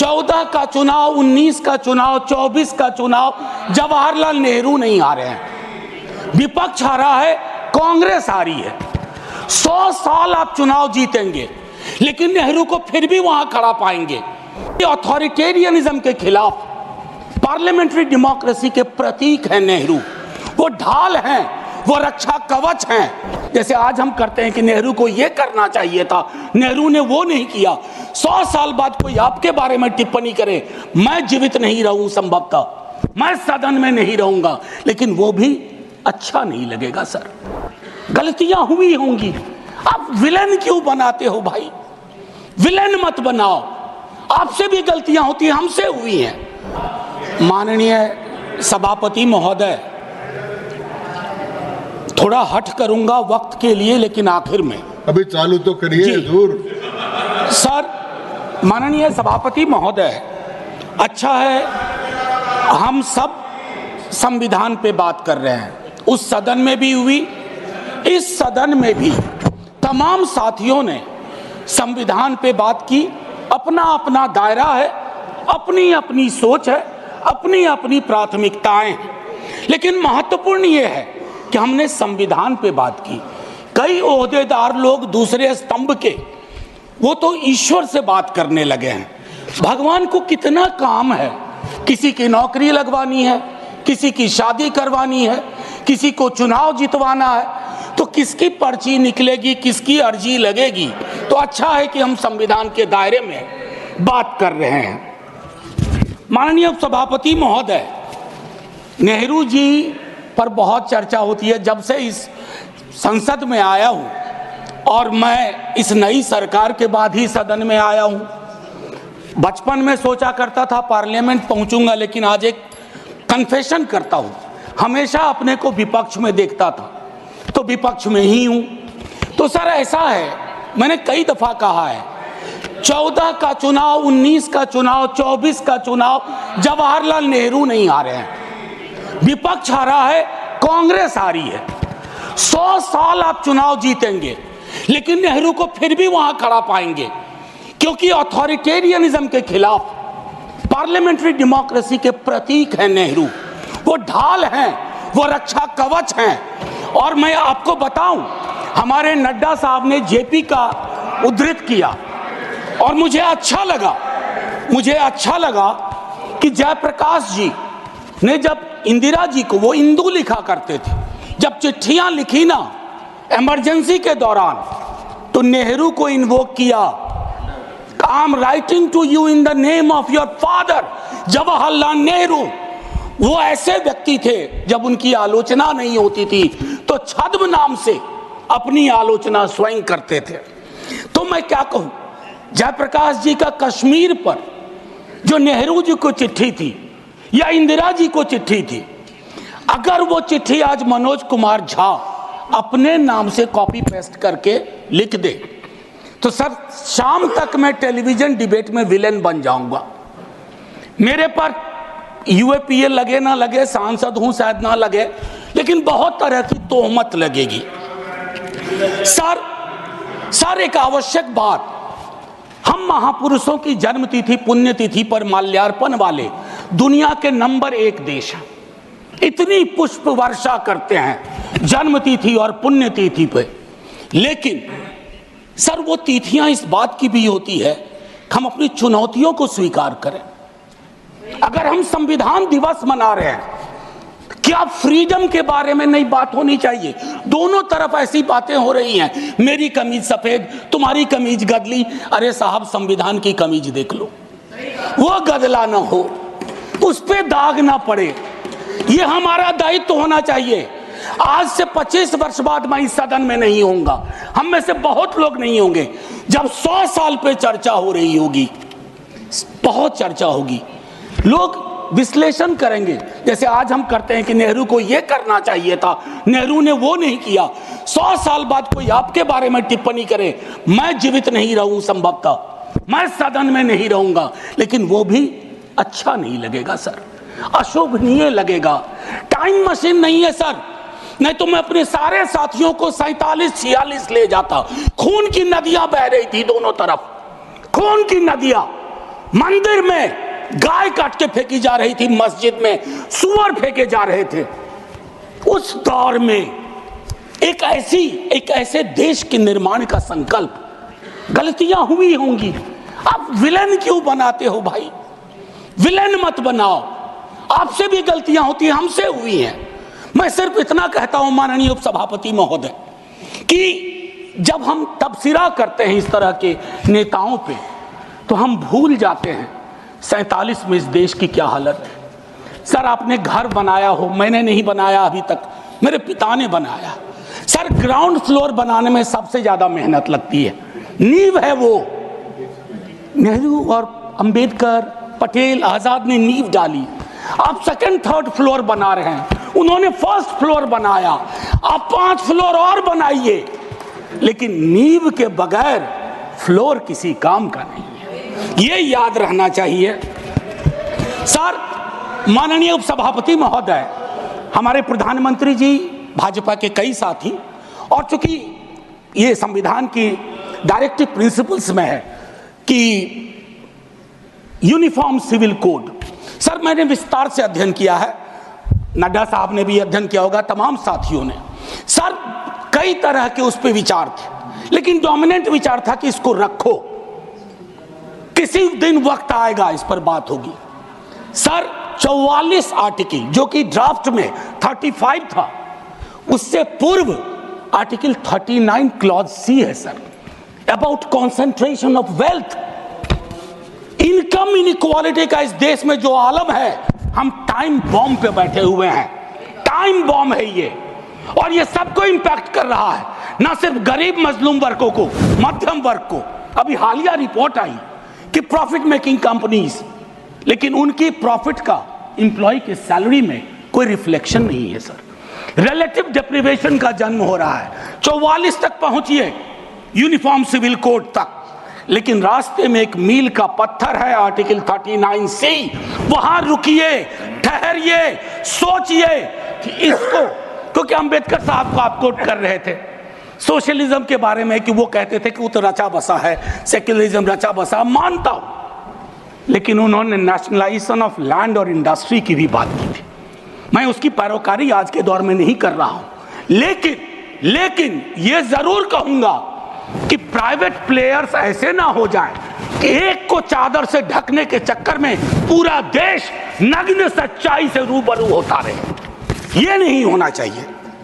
14 का चुनाव, 19 का चुनाव, 24 का चुनाव जवाहरलाल नेहरू नहीं आ रहे हैं, विपक्ष आ रहा है, कांग्रेस आ रही है। 100 साल आप चुनाव जीतेंगे लेकिन नेहरू को फिर भी वहां खड़ा पाएंगे। अथॉरिटेरियनिज्म के खिलाफ, पार्लियामेंट्री डेमोक्रेसी के प्रतीक हैं नेहरू। वो ढाल हैं, वो रक्षा कवच हैं। जैसे आज हम करते हैं कि नेहरू को ये करना चाहिए था, नेहरू ने वो नहीं किया। 100 साल बाद कोई आपके बारे में टिप्पणी करे, मैं जीवित नहीं रहूं, संभवतः मैं सदन में नहीं रहूंगा, लेकिन वो भी अच्छा नहीं लगेगा। सर, गलतियां हुई होंगी, आप विलेन क्यों बनाते हो भाई? विलेन मत बनाओ, आपसे भी गलतियां होती हैं, हमसे हुई हैं। माननीय सभापति महोदय, थोड़ा हट करूंगा वक्त के लिए, लेकिन आखिर में अभी चालू तो करिए हुजूर। सर, माननीय सभापति महोदय, अच्छा है हम सब संविधान पे बात कर रहे हैं। उस सदन में भी हुई, इस सदन में भी तमाम साथियों ने संविधान पे बात की। अपना अपना दायरा है, अपनी अपनी सोच है, अपनी अपनी प्राथमिकताएं हैं, लेकिन महत्वपूर्ण ये है कि हमने संविधान पे बात की। कई ओहदेदार लोग दूसरे स्तंभ के, वो तो ईश्वर से बात करने लगे हैं। भगवान को कितना काम है, किसी की नौकरी लगवानी है, किसी की शादी करवानी है, किसी को चुनाव जितवाना है, तो किसकी पर्ची निकलेगी, किसकी अर्जी लगेगी। तो अच्छा है कि हम संविधान के दायरे में बात कर रहे हैं। माननीय सभापति महोदय, नेहरू जी पर बहुत चर्चा होती है जब से इस संसद में आया हूं, और मैं इस नई सरकार के बाद ही सदन में आया हूं। बचपन में सोचा करता था पार्लियामेंट पहुंचूंगा, लेकिन आज एक कन्फेशन करता हूं, हमेशा अपने को विपक्ष में देखता था, तो विपक्ष में ही हूं। तो सर ऐसा है, मैंने कई दफा कहा है, 14 का चुनाव, 19 का चुनाव, 24 का चुनाव जवाहरलाल नेहरू नहीं आ रहे हैं, विपक्ष आ रहा है, कांग्रेस आ रही है। 100 साल आप चुनाव जीतेंगे लेकिन नेहरू को फिर भी वहां खड़ा पाएंगे, क्योंकि अथॉरिटेरियनिज्म के खिलाफ, पार्लियामेंट्री डेमोक्रेसी के प्रतीक हैं नेहरू। वो ढाल हैं, वो रक्षा कवच हैं। और मैं आपको बताऊं, हमारे नड्डा साहब ने जेपी का उद्धृत किया और मुझे अच्छा लगा कि जयप्रकाश जी ने जब इंदिरा जी को, वो इंदू लिखा करते थे, जब चिट्ठियां लिखी ना इमरजेंसी के दौरान, तो नेहरू को इन्वोक किया। I am writing to you in the name of your father Jawaharlal Nehru. वो ऐसे व्यक्ति थे, जब उनकी आलोचना नहीं होती थी तो छद्म नाम से अपनी आलोचना स्वयं करते थे। तो मैं क्या कहूं, जयप्रकाश जी का कश्मीर पर जो नेहरू जी को चिट्ठी थी या इंदिरा जी को चिट्ठी थी, अगर वो चिट्ठी आज मनोज कुमार झा अपने नाम से कॉपी पेस्ट करके लिख दे, तो सर शाम तक मैं टेलीविजन डिबेट में विलेन बन जाऊंगा। मेरे पर यूएपीए लगे ना लगे, सांसद हूं शायद ना लगे, लेकिन बहुत तरह की तोहमत लगेगी। सर एक आवश्यक बात, हम महापुरुषों की जन्मतिथि, पुण्यतिथि पर माल्यार्पण वाले दुनिया के नंबर 1 देश हैं। इतनी पुष्प वर्षा करते हैं जन्मतिथि और पुण्यतिथि पे, लेकिन सर वो तिथियां इस बात की भी होती है कि हम अपनी चुनौतियों को स्वीकार करें। अगर हम संविधान दिवस मना रहे हैं, क्या फ्रीडम के बारे में नहीं बात होनी चाहिए? दोनों तरफ ऐसी बातें हो रही हैं, मेरी कमीज सफेद, तुम्हारी कमीज गदली। अरे साहब, संविधान की कमीज देख लो, वो गदला ना हो, उस पे दाग ना पड़े, ये हमारा दायित्व होना चाहिए। आज से 25 वर्ष बाद मैं इस सदन में नहीं होऊंगा, हम में से बहुत लोग नहीं होंगे। जब 100 साल पे चर्चा हो रही होगी, बहुत चर्चा होगी, लोग विश्लेषण करेंगे। जैसे आज हम करते हैं कि नेहरू को यह करना चाहिए था, नेहरू ने वो नहीं किया। 100 साल बाद कोई आपके बारे में टिप्पणी करे, मैं जीवित नहीं रहूं, संभवतः मैं सदन में नहीं रहूंगा, लेकिन वो भी अच्छा नहीं लगेगा सर, अशोभनीय लगेगा। टाइम मशीन नहीं है सर, नहीं तो मैं अपने सारे साथियों को 47-46 ले जाता। खून की नदियां बह रही थी दोनों तरफ, खून की नदियां, मंदिर में गाय काट के फेंकी जा रही थी, मस्जिद में सूअर फेंके जा रहे थे। उस दौर में एक ऐसे देश के निर्माण का संकल्प, गलतियां हुई होंगी। आप विलेन क्यों बनाते हो भाई? विलेन मत बनाओ, आपसे भी गलतियां होती हैं, हमसे हुई हैं। मैं सिर्फ इतना कहता हूं माननीय उपसभापति महोदय कि जब हम तबसरा करते हैं इस तरह के नेताओं पे, तो हम भूल जाते हैं 47 में इस देश की क्या हालत है। सर आपने घर बनाया हो, मैंने नहीं बनाया अभी तक, मेरे पिता ने बनाया। सर ग्राउंड फ्लोर बनाने में सबसे ज्यादा मेहनत लगती है, नींव है वो। नेहरू और अंबेडकर, पटेल, आजाद ने नींव डाली। आप सेकंड थर्ड फ्लोर बना रहे हैं, उन्होंने फर्स्ट फ्लोर बनाया, आप 5 फ्लोर और बनाइए, लेकिन नींव के बगैर फ्लोर किसी काम का नहीं है, ये याद रहना चाहिए। सर माननीय उपसभापति महोदय, हमारे प्रधानमंत्री जी, भाजपा के कई साथी, और चूंकि ये संविधान की डायरेक्टिव प्रिंसिपल्स में है कि यूनिफॉर्म सिविल कोड, सर मैंने विस्तार से अध्ययन किया है, नड्डा साहब ने भी अध्ययन किया होगा, तमाम साथियों ने। सर कई तरह के उस पर विचार थे, लेकिन डोमिनेंट विचार था कि इसको रखो, किसी दिन वक्त आएगा इस पर बात होगी। सर 44 आर्टिकल, जो कि ड्राफ्ट में 35 था, उससे पूर्व आर्टिकल 39 क्लॉज सी है sir, about concentration of wealth. Income inequality का इस देश में जो आलम है, हम टाइम बॉम्ब पे बैठे हुए हैं, टाइम बॉम्ब है ये, और ये सबको इंपैक्ट कर रहा है, ना सिर्फ गरीब मजलूम वर्गों को, मध्यम वर्ग को। अभी हालिया रिपोर्ट आई कि प्रॉफिट मेकिंग कंपनीज, लेकिन उनकी प्रॉफिट का एम्प्लॉय के सैलरी में कोई रिफ्लेक्शन नहीं है सर। रिलेटिव डिप्रीवेशन का जन्म हो रहा है। 44 तक पहुंचिए यूनिफॉर्म सिविल कोड तक, लेकिन रास्ते में एक मील का पत्थर है आर्टिकल 39C। वहां रुकिए, ठहरिए, सोचिए कि इसको, क्योंकि अंबेडकर साहब को आप कोट कर रहे थे सोशलिज्म के बारे में कि वो कहते थे कि वो तो रचा बसा है, सेक्युलरिज्म रचा बसा, मानता हूं, लेकिन उन्होंने नेशनलाइजेशन ऑफ लैंड और इंडस्ट्री की भी बात की थी। मैं उसकी पैरोकारी आज के दौर में नहीं कर रहा हूं, लेकिन ये जरूर कहूंगा कि प्राइवेट प्लेयर्स ऐसे ना हो जाएं कि एक को चादर से ढकने के चक्कर में पूरा देश नग्न सच्चाई से रूबरू होता रहे। ये नहीं होना चाहिए।